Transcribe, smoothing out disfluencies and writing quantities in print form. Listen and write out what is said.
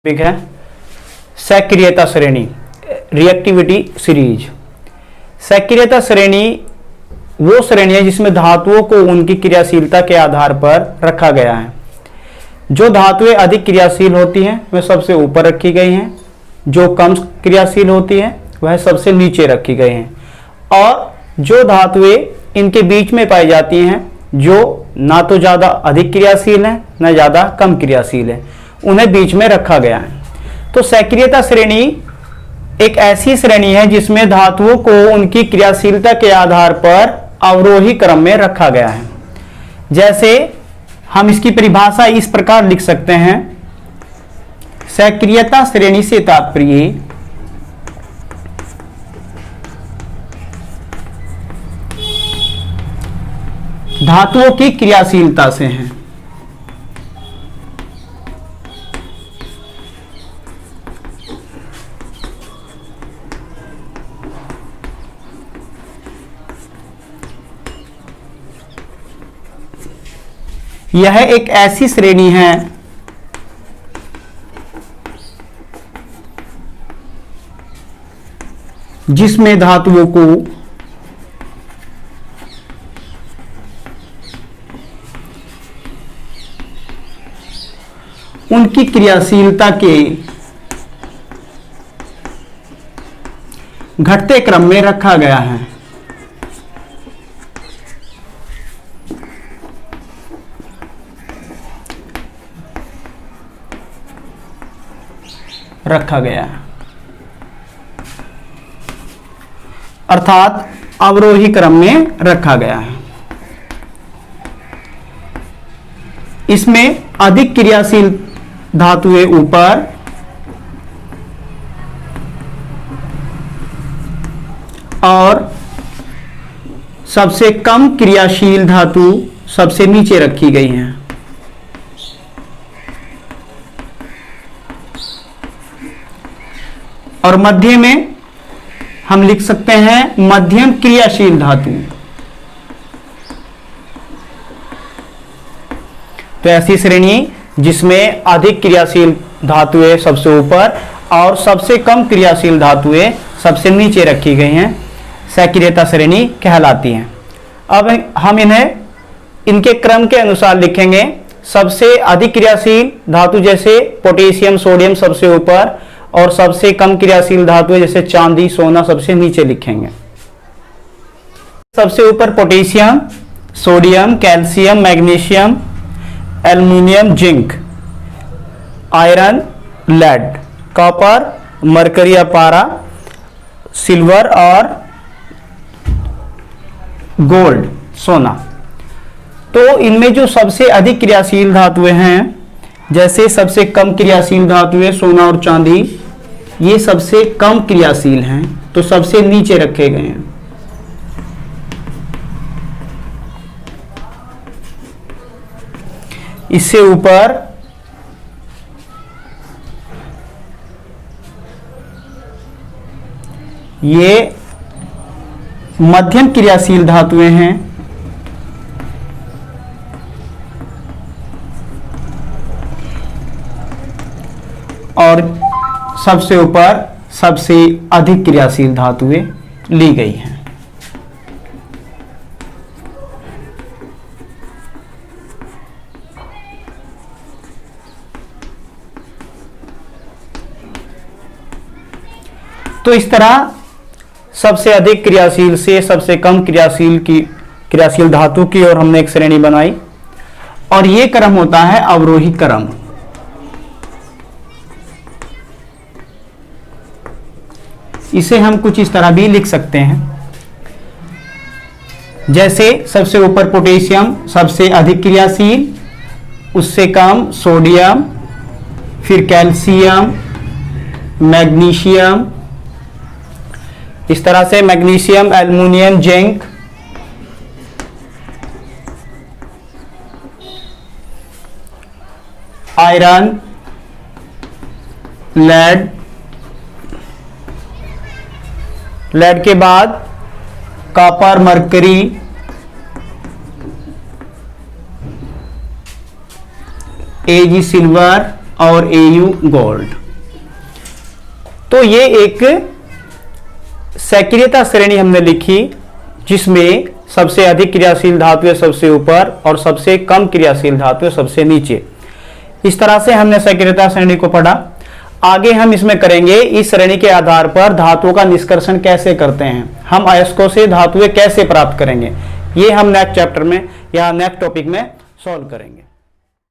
Topic है सक्रियता श्रेणी, रिएक्टिविटी सीरीज। सक्रियता श्रेणी वो श्रेणी है जिसमें धातुओं को उनकी क्रियाशीलता के आधार पर रखा गया है। जो धातुएं अधिक क्रियाशील होती हैं वह सबसे ऊपर रखी गई हैं, जो कम क्रियाशील होती हैं वह सबसे नीचे रखी गई हैं, और जो धातुएं इनके बीच में पाई जाती हैं, जो ना तो ज़्यादा अधिक क्रियाशील हैं न ज़्यादा कम क्रियाशील है, उन्हें बीच में रखा गया है। तो सक्रियता श्रेणी एक ऐसी श्रेणी है जिसमें धातुओं को उनकी क्रियाशीलता के आधार पर अवरोही क्रम में रखा गया है। जैसे हम इसकी परिभाषा इस प्रकार लिख सकते हैं, सक्रियता श्रेणी से तात्पर्य धातुओं की क्रियाशीलता से है। यह एक ऐसी श्रेणी है जिसमें धातुओं को उनकी क्रियाशीलता के घटते क्रम में रखा गया है। अर्थात अवरोही क्रम में रखा गया है। इसमें अधिक क्रियाशील धातुएं ऊपर और सबसे कम क्रियाशील धातु सबसे नीचे रखी गई हैं। और मध्य में हम लिख सकते हैं मध्यम क्रियाशील धातु। तो ऐसी श्रेणी जिसमें अधिक क्रियाशील धातुएं सबसे ऊपर और सबसे कम क्रियाशील धातुएं सबसे नीचे रखी गई हैं, सक्रियता श्रेणी कहलाती हैं। अब हम इन्हें इनके क्रम के अनुसार लिखेंगे। सबसे अधिक क्रियाशील धातु जैसे पोटेशियम, सोडियम सबसे ऊपर, और सबसे कम क्रियाशील धातुएं जैसे चांदी, सोना सबसे नीचे लिखेंगे। सबसे ऊपर potassium, sodium, calcium, magnesium, aluminium, zinc, iron, lead, copper, mercury या पारा, सिल्वर और गोल्ड, सोना। तो इनमें जो सबसे अधिक क्रियाशील धातुएं हैं, जैसे सबसे कम क्रियाशील धातुएं सोना और चांदी, ये सबसे कम क्रियाशील हैं तो सबसे नीचे रखे गए हैं। इससे ऊपर ये मध्यम क्रियाशील धातुएं हैं, और सबसे ऊपर सबसे अधिक क्रियाशील धातुएं ली गई हैं। तो इस तरह सबसे अधिक क्रियाशील से सबसे कम क्रियाशील धातु की और हमने एक श्रेणी बनाई, और ये क्रम होता है अवरोही क्रम। इसे हम कुछ इस तरह भी लिख सकते हैं, जैसे सबसे ऊपर पोटेशियम सबसे अधिक क्रियाशील, उससे कम सोडियम, फिर कैल्शियम, मैग्नीशियम, इस तरह से magnesium, aluminium, zinc, iron, lead के बाद कॉपर, मरकरी, एजी सिल्वर और Au गोल्ड। तो ये एक सक्रियता श्रेणी हमने लिखी जिसमें सबसे अधिक क्रियाशील धातु सबसे ऊपर और सबसे कम क्रियाशील धातु सबसे नीचे। इस तरह से हमने सक्रियता श्रेणी को पढ़ा। आगे हम इसमें करेंगे इस श्रेणी के आधार पर धातुओं का निष्कर्षण कैसे करते हैं, हम अयस्कों से धातुएं कैसे प्राप्त करेंगे, ये हम नेक्स्ट चैप्टर में या नेक्स्ट टॉपिक में सॉल्व करेंगे।